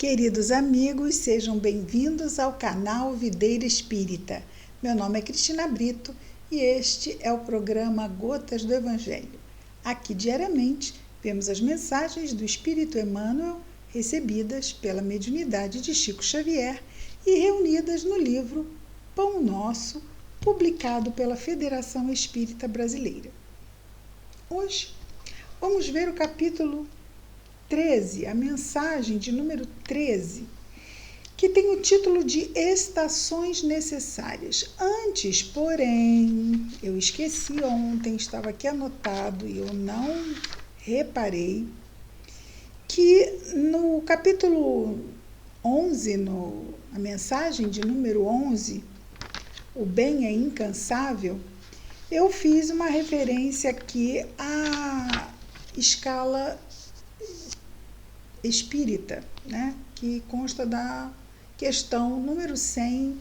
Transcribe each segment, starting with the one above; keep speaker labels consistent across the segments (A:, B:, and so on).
A: Queridos amigos, sejam bem-vindos ao canal Videira Espírita. Meu nome é Cristina Brito e este é o programa Gotas do Evangelho. Aqui, diariamente, vemos as mensagens do Espírito Emmanuel recebidas pela mediunidade de Chico Xavier e reunidas no livro Pão Nosso, publicado pela Federação Espírita Brasileira. Hoje, vamos ver o capítulo 13, a mensagem de número 13, que tem o título de Estações Necessárias. Antes, porém, eu esqueci ontem, estava aqui anotado e eu não reparei, que no capítulo 11, a mensagem de número 11, o bem é incansável, eu fiz uma referência aqui à escala espírita, né? Que consta da questão número 100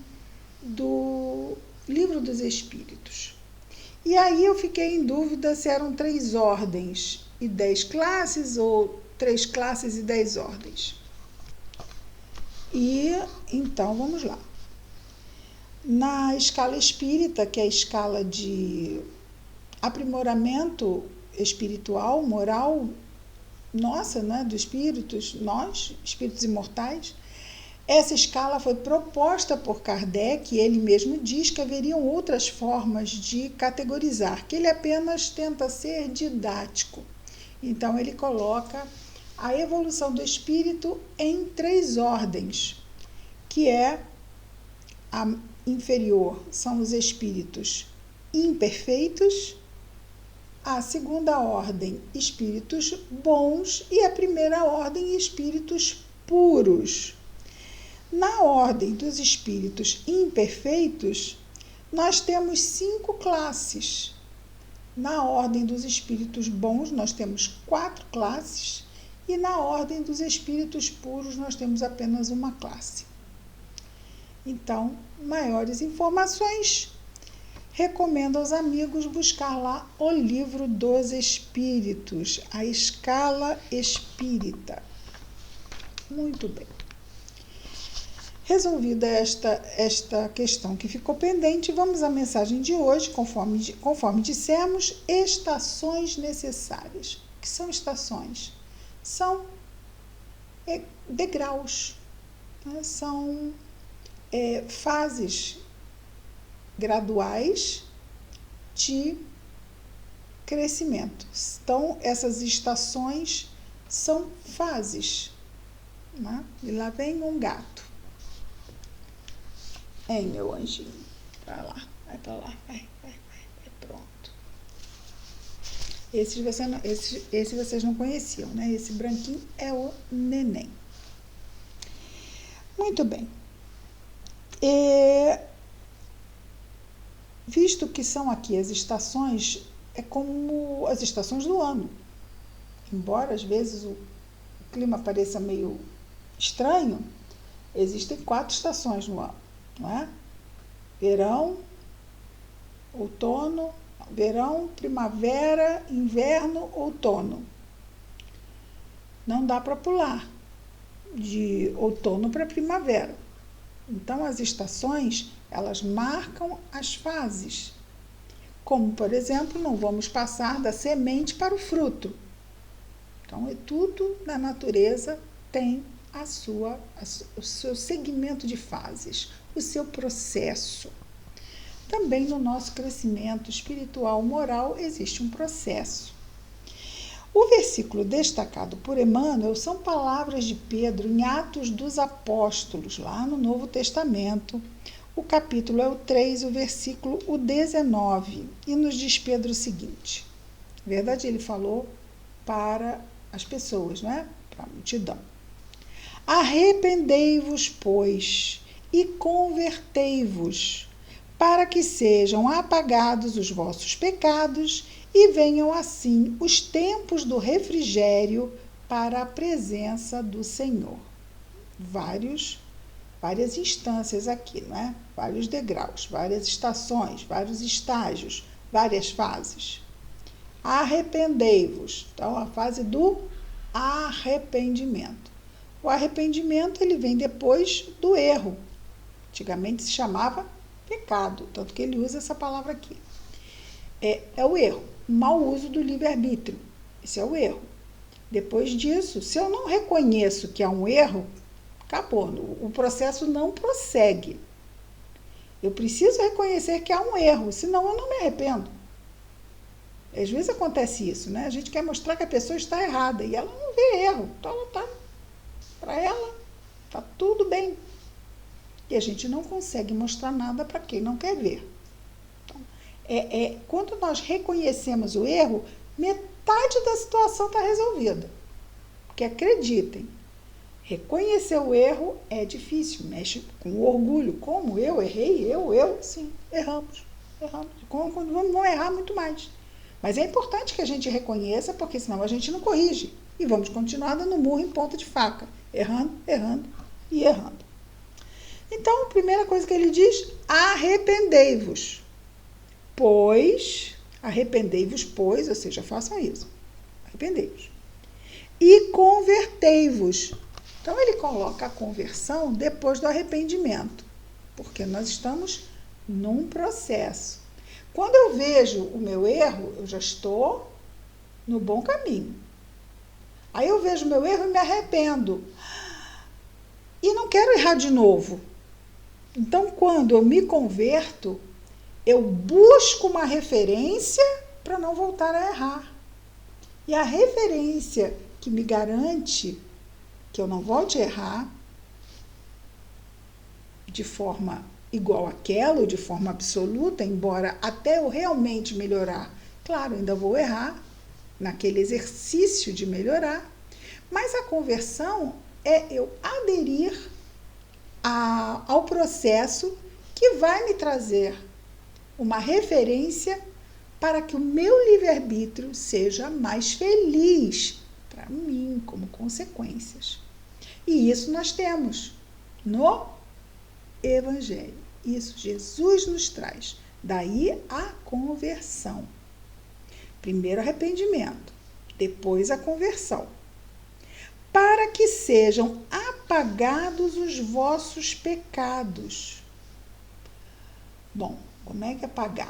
A: do Livro dos Espíritos. E aí eu fiquei em dúvida se eram 3 ordens e 10 classes ou 3 classes e 10 ordens. E então vamos lá. Na escala espírita, que é a escala de aprimoramento espiritual, moral, nossa, né, dos espíritos, nós, espíritos imortais, essa escala foi proposta por Kardec e ele mesmo diz que haveriam outras formas de categorizar, que ele apenas tenta ser didático. Então, ele coloca a evolução do espírito em 3 ordens, que é a inferior, são os espíritos imperfeitos, a segunda ordem, espíritos bons, e a primeira ordem, espíritos puros. Na ordem dos espíritos imperfeitos, nós temos 5 classes. Na ordem dos espíritos bons, nós temos 4 classes, e na ordem dos espíritos puros, nós temos apenas uma classe. Então, maiores informações, recomendo aos amigos buscar lá o Livro dos Espíritos, a escala espírita. Muito bem. Resolvida esta questão que ficou pendente, vamos à mensagem de hoje, conforme dissemos, estações necessárias. O que são estações? São degraus, né? São fases graduais de crescimento. Então, essas estações são fases, né? E lá vem um gato. Hein, meu anjinho? Vai lá, vai pra lá, vai, pronto. Esse vocês não conheciam, né? Esse branquinho é o neném. Muito bem. Visto que são aqui as estações, é como as estações do ano. Embora às vezes o clima pareça meio estranho, existem 4 estações no ano, não é? Verão, outono, verão, primavera, inverno, outono. Não dá para pular de outono para primavera. Então, as estações, elas marcam as fases. Como, por exemplo, não vamos passar da semente para o fruto. Então, tudo na natureza tem o seu segmento de fases, o seu processo. Também no nosso crescimento espiritual, moral, existe um processo. O versículo destacado por Emmanuel são palavras de Pedro em Atos dos Apóstolos, lá no Novo Testamento. O capítulo é o 3, o versículo o 19, e nos diz Pedro o seguinte. Na verdade, ele falou para as pessoas, não é? Para a multidão. Arrependei-vos, pois, e convertei-vos, para que sejam apagados os vossos pecados e venham assim os tempos do refrigério para a presença do Senhor. Várias instâncias aqui, né? Vários degraus, várias estações, vários estágios, várias fases. Arrependei-vos. Então, a fase do arrependimento. O arrependimento, ele vem depois do erro. Antigamente se chamava pecado, tanto que ele usa essa palavra aqui. É o erro, o mau uso do livre-arbítrio. Esse é o erro. Depois disso, se eu não reconheço que há um erro, acabou, o processo não prossegue. Eu preciso reconhecer que há um erro, senão eu não me arrependo. Às vezes acontece isso, né? A gente quer mostrar que a pessoa está errada e ela não vê erro. Então, para ela, está tudo bem. E a gente não consegue mostrar nada para quem não quer ver. Então, quando nós reconhecemos o erro, metade da situação está resolvida. Porque acreditem, reconhecer o erro é difícil, mexe com o orgulho. Como eu errei? Sim, erramos. Vamos errar muito mais. Mas é importante que a gente reconheça, porque senão a gente não corrige. E vamos continuar dando murro em ponta de faca. Errando e errando. Então, a primeira coisa que ele diz, arrependei-vos. Arrependei-vos, ou seja, façam isso. Arrependei-vos. E convertei-vos. Então, ele coloca a conversão depois do arrependimento, porque nós estamos num processo. Quando eu vejo o meu erro, eu já estou no bom caminho. Aí eu vejo o meu erro e me arrependo. E não quero errar de novo. Então, quando eu me converto, eu busco uma referência para não voltar a errar. E a referência que me garante que eu não volte a errar de forma igual àquela, ou de forma absoluta, embora até eu realmente melhorar, claro, ainda vou errar naquele exercício de melhorar, mas a conversão é eu aderir ao processo que vai me trazer uma referência para que o meu livre-arbítrio seja mais feliz para mim, como consequências. E isso nós temos no Evangelho. Isso Jesus nos traz. Daí a conversão. Primeiro arrependimento, depois a conversão. Para que sejam apagados os vossos pecados. Bom, como é que é apagar?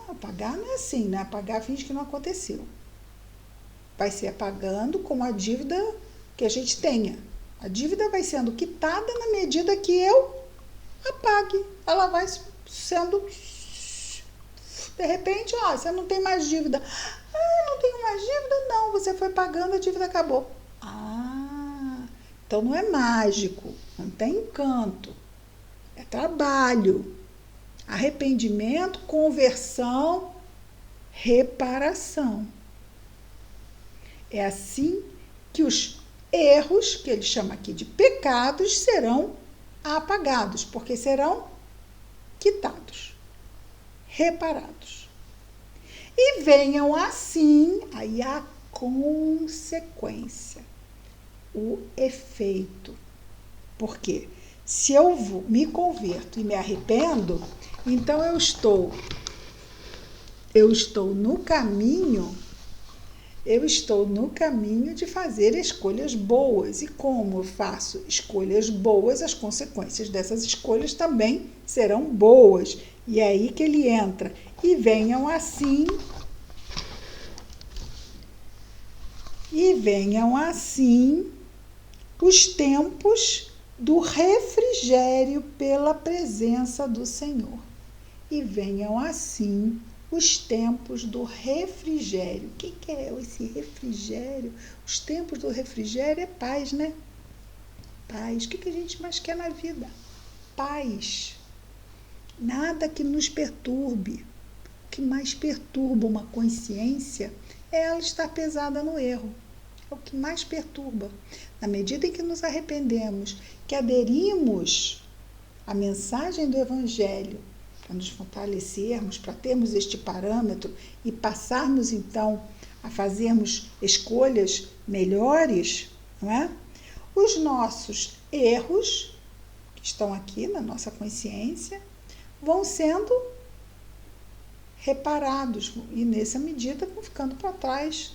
A: Apagar não é assim, né? Apagar finge que não aconteceu. Vai ser apagando como a dívida que a gente tenha. A dívida vai sendo quitada na medida que eu apague. Ela vai sendo... De repente, você não tem mais dívida. Não tenho mais dívida? Não, você foi pagando, a dívida acabou. Então não é mágico, não tem encanto. É trabalho. Arrependimento, conversão, reparação. É assim que os erros, que ele chama aqui de pecados, serão apagados, porque serão quitados, reparados. E venham assim, aí a consequência, o efeito. Porque se eu me converto e me arrependo, então eu estou no caminho de fazer escolhas boas. E como eu faço escolhas boas, as consequências dessas escolhas também serão boas. E é aí que ele entra. E venham assim os tempos do refrigério pela presença do Senhor. E venham assim os tempos do refrigério. O que é esse refrigério? Os tempos do refrigério é paz, né? Paz. O que a gente mais quer na vida? Paz. Nada que nos perturbe. O que mais perturba uma consciência é ela estar pesada no erro. É o que mais perturba. Na medida em que nos arrependemos, que aderimos à mensagem do Evangelho, para nos fortalecermos, para termos este parâmetro e passarmos, então, a fazermos escolhas melhores, não é? Os nossos erros, que estão aqui na nossa consciência, vão sendo reparados e, nessa medida, vão ficando para trás.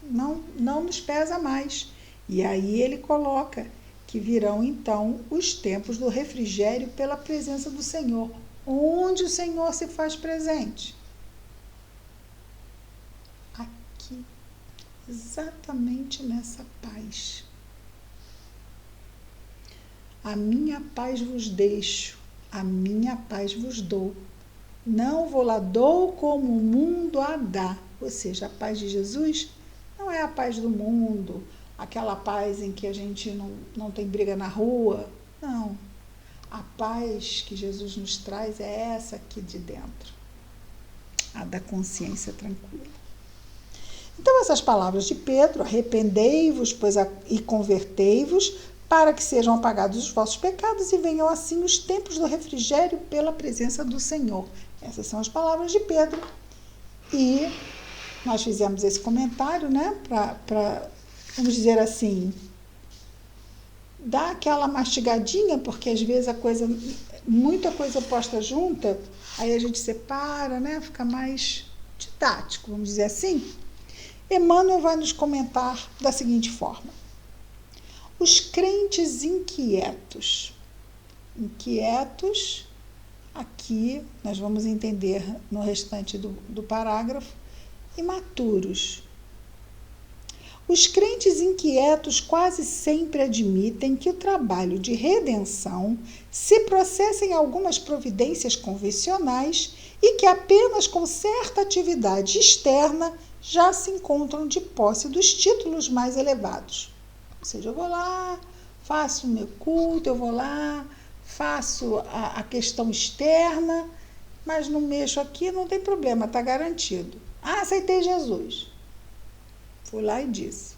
A: Não nos pesa mais. E aí ele coloca que virão então os tempos do refrigério pela presença do Senhor. Onde o Senhor se faz presente? Aqui, exatamente nessa paz. A minha paz vos deixo, a minha paz vos dou. Não vou lá dou como o mundo a dá. Ou seja, a paz de Jesus não é a paz do mundo, aquela paz em que a gente não tem briga na rua. Não. A paz que Jesus nos traz é essa aqui de dentro, a da consciência tranquila. Então, essas palavras de Pedro, arrependei-vos e convertei-vos, para que sejam apagados os vossos pecados e venham assim os tempos do refrigério pela presença do Senhor. Essas são as palavras de Pedro. E nós fizemos esse comentário, né, para, vamos dizer assim, dar aquela mastigadinha, porque às vezes muita coisa posta junta, aí a gente separa, né, fica mais didático, vamos dizer assim. Emmanuel vai nos comentar da seguinte forma: os crentes inquietos, aqui nós vamos entender no restante do parágrafo, imaturos. Os crentes inquietos quase sempre admitem que o trabalho de redenção se processa em algumas providências convencionais e que apenas com certa atividade externa já se encontram de posse dos títulos mais elevados. Ou seja, eu vou lá, faço o meu culto, eu vou lá, faço a questão externa, mas não mexo aqui, não tem problema, está garantido. Ah, aceitei Jesus. Fui lá e disse.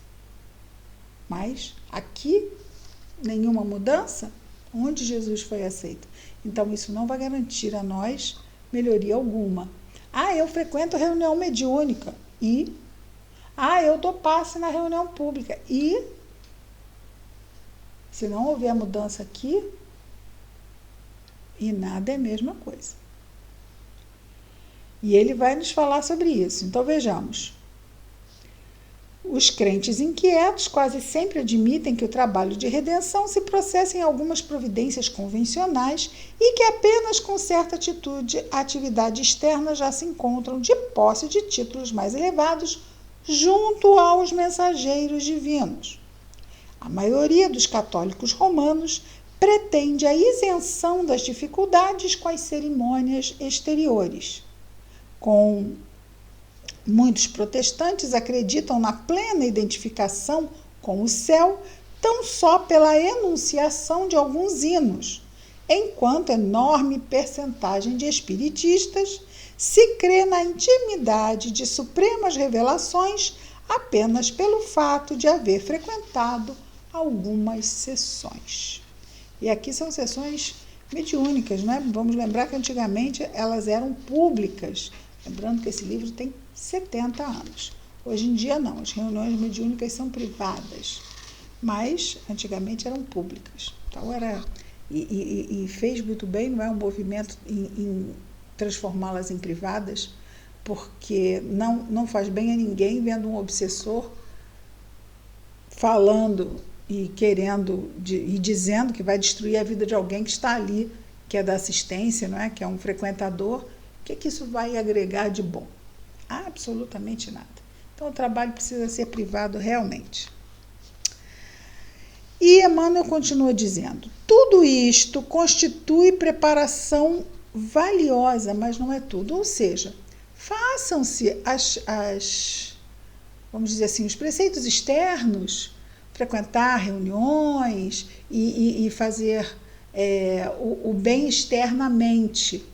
A: Mas aqui, nenhuma mudança? Onde Jesus foi aceito? Então, isso não vai garantir a nós melhoria alguma. Ah, eu frequento reunião mediúnica. E? Ah, eu dou passe na reunião pública. E? Se não houver mudança aqui, e nada é a mesma coisa. E ele vai nos falar sobre isso. Então, vejamos. Os crentes inquietos quase sempre admitem que o trabalho de redenção se processa em algumas providências convencionais e que apenas com certa atividade externa já se encontram de posse de títulos mais elevados junto aos mensageiros divinos. A maioria dos católicos romanos pretende a isenção das dificuldades com as cerimônias exteriores. Muitos protestantes acreditam na plena identificação com o céu tão só pela enunciação de alguns hinos, enquanto enorme percentagem de espiritistas se crê na intimidade de supremas revelações apenas pelo fato de haver frequentado algumas sessões. E aqui são sessões mediúnicas, né? Vamos lembrar que antigamente elas eram públicas. Lembrando que esse livro tem 70 anos. Hoje em dia não, as reuniões mediúnicas são privadas, mas antigamente eram públicas. Então e fez muito bem, não é um movimento em transformá-las em privadas, porque não faz bem a ninguém vendo um obsessor falando e querendo e dizendo que vai destruir a vida de alguém que está ali, que é da assistência, não é? Que é um frequentador. O que isso vai agregar de bom? Absolutamente nada. Então, o trabalho precisa ser privado realmente. E Emmanuel continua dizendo: tudo isto constitui preparação valiosa, mas não é tudo. Ou seja, façam-se vamos dizer assim, os preceitos externos, frequentar reuniões e fazer o bem externamente.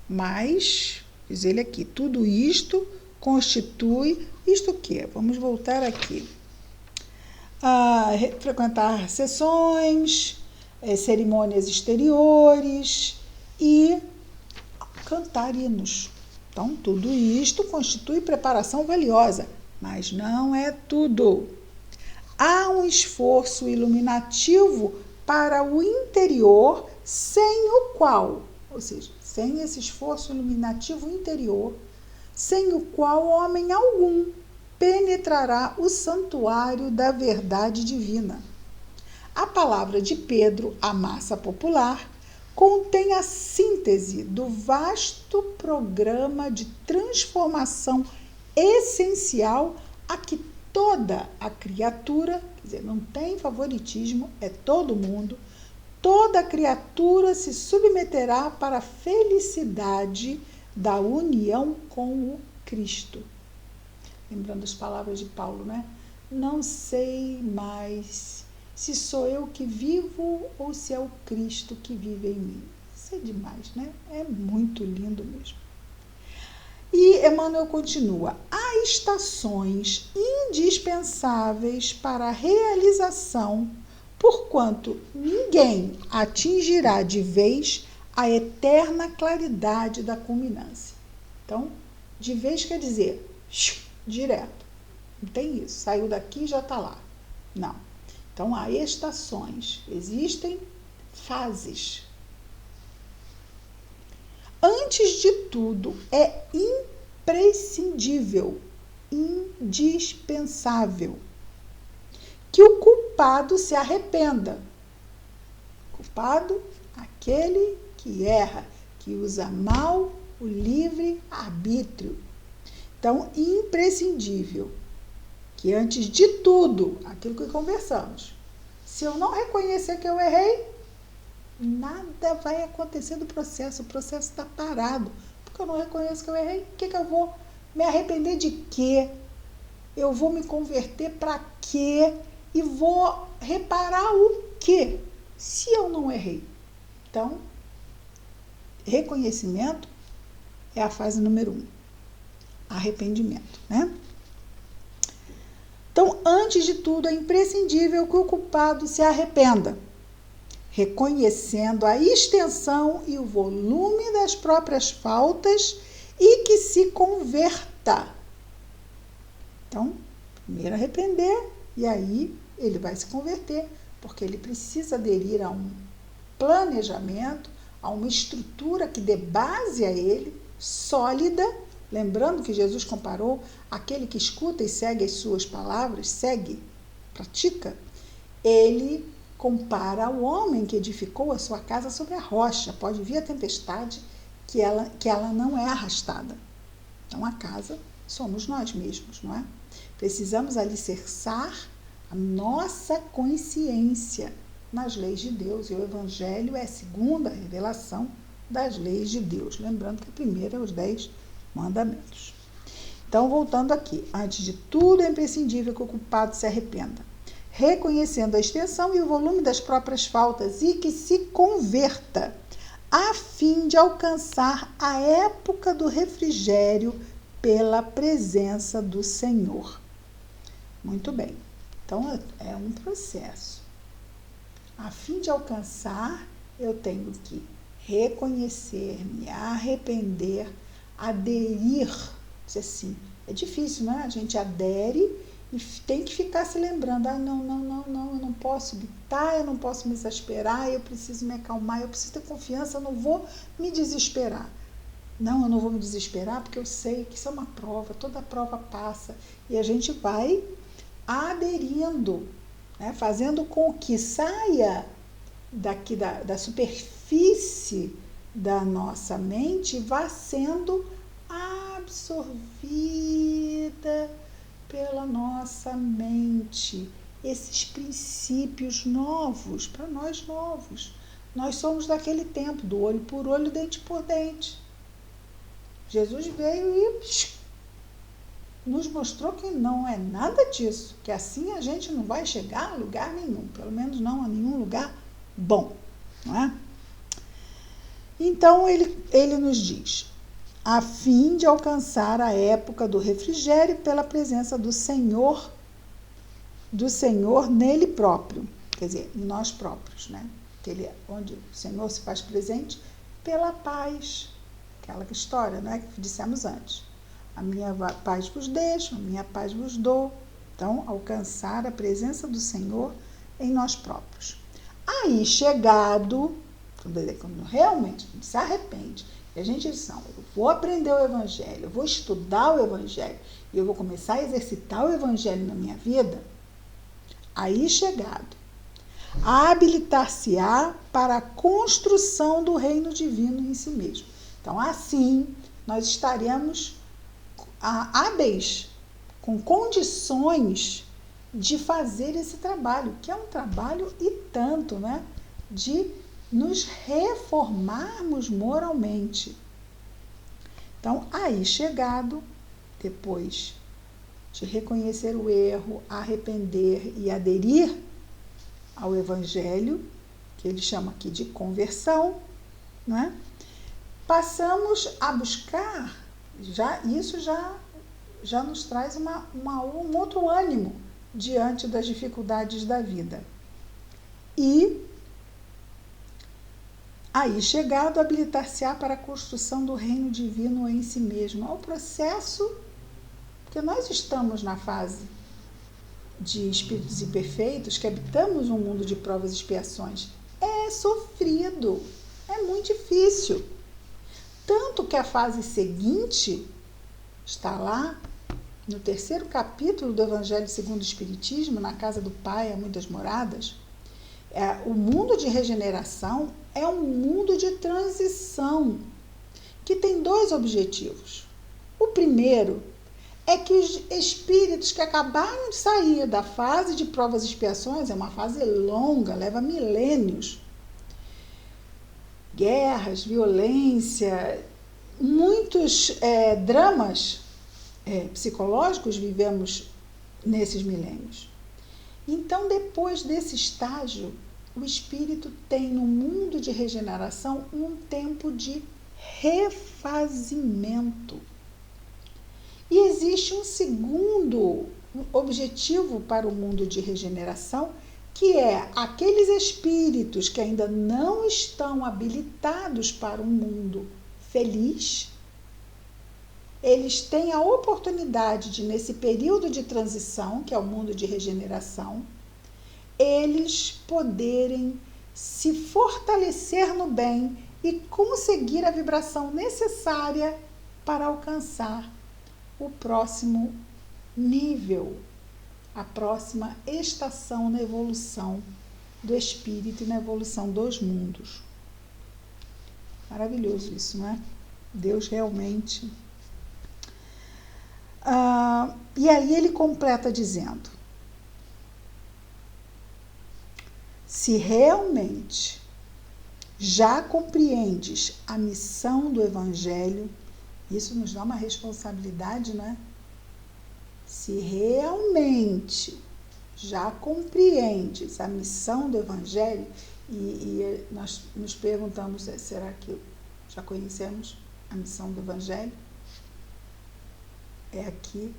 A: Mas, diz ele aqui, tudo isto constitui, isto o quê? Vamos voltar aqui. Frequentar sessões, cerimônias exteriores e cantar hinos. Então, tudo isto constitui preparação valiosa, mas não é tudo. Há um esforço iluminativo para o interior, sem o qual, ou seja, sem esse esforço iluminativo interior, sem o qual homem algum penetrará o santuário da verdade divina. A palavra de Pedro, à massa popular, contém a síntese do vasto programa de transformação essencial a que toda a criatura, quer dizer, não tem favoritismo, é todo mundo, toda criatura se submeterá para a felicidade da união com o Cristo. Lembrando as palavras de Paulo, né? Não sei mais se sou eu que vivo ou se é o Cristo que vive em mim. Isso é demais, né? É muito lindo mesmo. E Emmanuel continua: há estações indispensáveis para a realização, porquanto ninguém atingirá de vez a eterna claridade da culminância. Então, de vez quer dizer direto. Não tem isso. Saiu daqui e já está lá. Não. Então, há estações. Existem fases. Antes de tudo, é imprescindível, indispensável, que o culpado se arrependa. Culpado, aquele que erra, que usa mal o livre-arbítrio. Então, imprescindível, que antes de tudo, aquilo que conversamos, se eu não reconhecer que eu errei, nada vai acontecer do processo. O processo está parado, porque eu não reconheço que eu errei. O que eu vou me arrepender de quê? Eu vou me converter para quê? E vou reparar o quê? Se eu não errei. Então, reconhecimento é a fase número 1. Arrependimento, né? Então, antes de tudo, é imprescindível que o culpado se arrependa, reconhecendo a extensão e o volume das próprias faltas e que se converta. Então, primeiro arrepender e aí ele vai se converter, porque ele precisa aderir a um planejamento, a uma estrutura que dê base a ele, sólida. Lembrando que Jesus comparou aquele que escuta e segue as suas palavras, segue, pratica, ele compara ao homem que edificou a sua casa sobre a rocha. Pode vir a tempestade, que ela não é arrastada. Então, a casa somos nós mesmos, não é? Precisamos alicerçar a nossa consciência nas leis de Deus. E o Evangelho é a segunda revelação das leis de Deus. Lembrando que a primeira é os 10 mandamentos. Então, voltando aqui. Antes de tudo, é imprescindível que o culpado se arrependa, reconhecendo a extensão e o volume das próprias faltas e que se converta, a fim de alcançar a época do refrigério pela presença do Senhor. Muito bem. Então, é um processo. A fim de alcançar, eu tenho que reconhecer, me arrepender, aderir. Assim, é difícil, né? A gente adere e tem que ficar se lembrando, não, eu não posso gritar, eu não posso me exasperar, eu preciso me acalmar, eu preciso ter confiança, eu não vou me desesperar. Não, eu não vou me desesperar porque eu sei que isso é uma prova, toda prova passa. E a gente vai aderindo, né? Fazendo com que saia daqui da superfície da nossa mente, vá sendo absorvida pela nossa mente. Esses princípios novos, para nós novos. Nós somos daquele tempo, do olho por olho, dente por dente. Jesus veio e nos mostrou que não é nada disso, que assim a gente não vai chegar a lugar nenhum, pelo menos não a nenhum lugar bom, não é? Então, ele nos diz, a fim de alcançar a época do refrigério pela presença do Senhor nele próprio, quer dizer, em nós próprios, né? Onde o Senhor se faz presente pela paz, aquela história, né, que dissemos antes. A minha paz vos deixo, a minha paz vos dou. Então, alcançar a presença do Senhor em nós próprios. Aí, chegado, quando realmente se arrepende E a gente diz, não, eu vou aprender o Evangelho, eu vou estudar o Evangelho, e eu vou começar a exercitar o Evangelho na minha vida. Aí chegado, habilitar-se-á para a construção do reino divino em si mesmo. Então, assim, nós estaremos hábeis, com condições de fazer esse trabalho, que é um trabalho e tanto, né? De nos reformarmos moralmente. Então, aí chegado, depois de reconhecer o erro, arrepender e aderir ao Evangelho, que ele chama aqui de conversão, né? Passamos a buscar, isso já nos traz um outro ânimo diante das dificuldades da vida. E aí, chegado, habilitar-se-á para a construção do reino divino em si mesmo. É o processo, porque nós estamos na fase de espíritos imperfeitos, que habitamos um mundo de provas e expiações. É sofrido, é muito difícil. Tanto que a fase seguinte está lá no 3º capítulo do Evangelho segundo o Espiritismo, na casa do Pai há muitas moradas. O mundo de regeneração é um mundo de transição, que tem 2 objetivos. O primeiro é que os espíritos que acabaram de sair da fase de provas e expiações, é uma fase longa, leva milênios, guerras, violência, muitos dramas psicológicos vivemos nesses milênios. Então, depois desse estágio, o espírito tem no mundo de regeneração um tempo de refazimento. E existe um segundo objetivo para o mundo de regeneração, que é aqueles espíritos que ainda não estão habilitados para um mundo feliz. Eles têm a oportunidade de, nesse período de transição, que é o mundo de regeneração, eles poderem se fortalecer no bem e conseguir a vibração necessária para alcançar o próximo nível, a próxima estação na evolução do espírito e na evolução dos mundos. Maravilhoso isso, não é? Deus realmente... e aí ele completa dizendo: se realmente já compreendes a missão do Evangelho, isso nos dá uma responsabilidade, né? Se realmente já compreendes a missão do Evangelho, e nós nos perguntamos, será que já conhecemos a missão do Evangelho? É aqui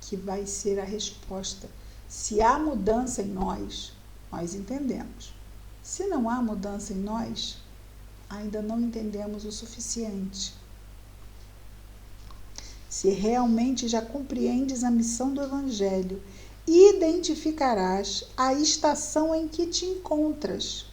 A: que vai ser a resposta. Se há mudança em nós, nós entendemos. Se não há mudança em nós, ainda não entendemos o suficiente. Se realmente já compreendes a missão do Evangelho, identificarás a estação em que te encontras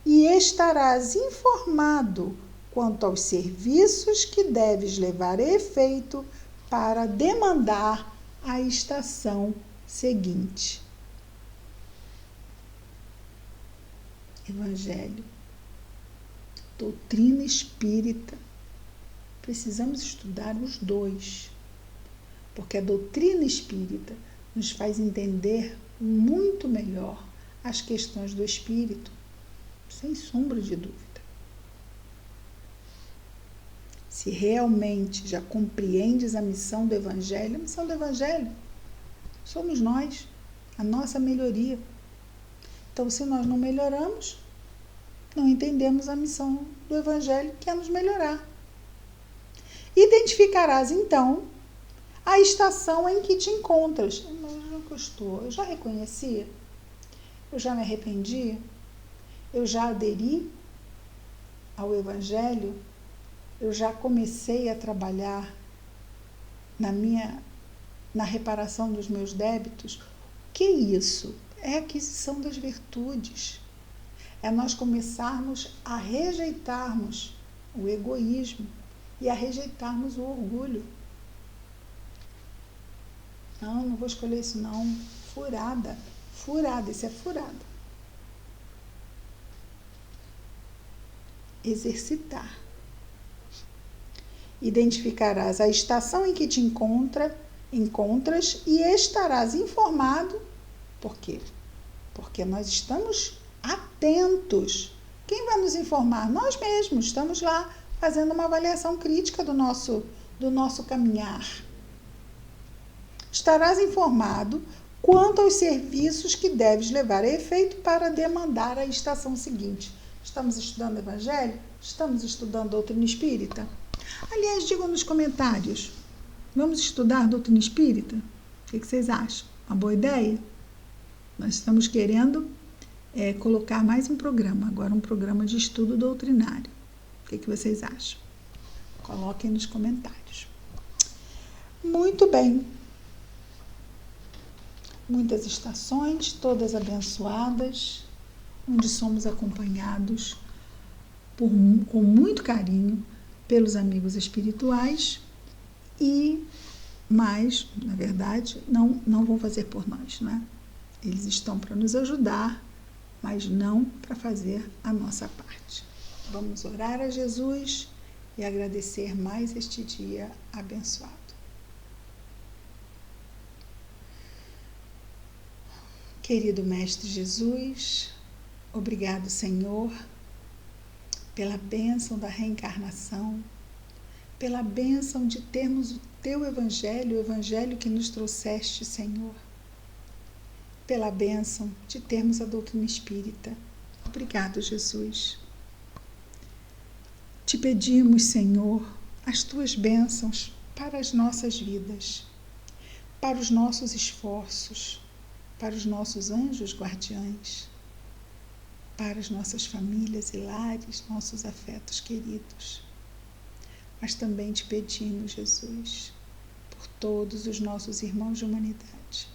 A: e estarás informado quanto aos serviços que deves levar a efeito para demandar a estação seguinte. Evangelho, doutrina espírita. Precisamos estudar os 2, porque a doutrina espírita nos faz entender muito melhor as questões do espírito, sem sombra de dúvida. Se realmente já compreendes a missão do Evangelho, a missão do Evangelho somos nós, a nossa melhoria. Então, se nós não melhoramos, não entendemos a missão do Evangelho, que é nos melhorar. Identificarás, então, a estação em que te encontras. Onde eu estou? Eu já reconheci? Eu já me arrependi? Eu já aderi ao Evangelho? Eu já comecei a trabalhar na reparação dos meus débitos? O que é isso? É a aquisição das virtudes. É nós começarmos a rejeitarmos o egoísmo e a rejeitarmos o orgulho. Não vou escolher isso não. Furada, isso é furada. Exercitar. Identificarás a estação em que te encontras e estarás informado. Por quê? Porque nós estamos atentos. Quem vai nos informar? Nós mesmos. Estamos lá fazendo uma avaliação crítica do nosso caminhar. Estarás informado quanto aos serviços que deves levar a efeito para demandar a estação seguinte. Estamos estudando Evangelho? Estamos estudando doutrina espírita? Aliás, digam nos comentários, vamos estudar doutrina espírita? O que vocês acham? Uma boa ideia? Nós estamos querendo colocar mais um programa, agora um programa de estudo doutrinário. O que vocês acham? Coloquem nos comentários. Muito bem. Muitas estações, todas abençoadas, onde somos acompanhados com muito carinho pelos amigos espirituais mas, na verdade, não vão fazer por nós, né? Eles estão para nos ajudar, mas não para fazer a nossa parte. Vamos orar a Jesus e agradecer mais este dia abençoado. Querido Mestre Jesus, obrigado, Senhor, pela bênção da reencarnação, pela bênção de termos o Teu Evangelho, o Evangelho que nos trouxeste, Senhor, pela bênção de termos a doutrina espírita. Obrigado, Jesus. Te pedimos, Senhor, as Tuas bênçãos para as nossas vidas, para os nossos esforços, para os nossos anjos guardiães, para as nossas famílias e lares, nossos afetos queridos. Mas também te pedimos, Jesus, por todos os nossos irmãos de humanidade.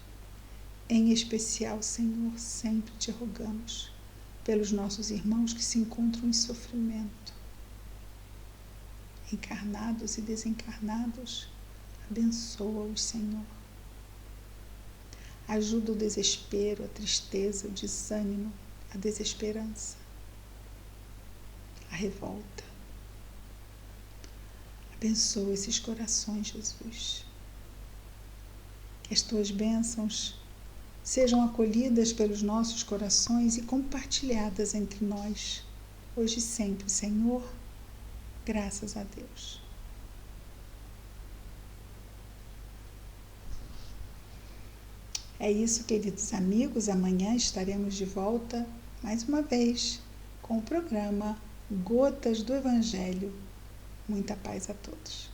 A: Em especial, Senhor, sempre te rogamos pelos nossos irmãos que se encontram em sofrimento, encarnados e desencarnados. Abençoa-os, Senhor. Ajuda o desespero, a tristeza, o desânimo, a desesperança, a revolta. Abençoa esses corações, Jesus. Que as Tuas bênçãos sejam acolhidas pelos nossos corações e compartilhadas entre nós, hoje e sempre, Senhor. Graças a Deus. É isso, queridos amigos. Amanhã estaremos de volta, mais uma vez, com o programa Gotas do Evangelho. Muita paz a todos.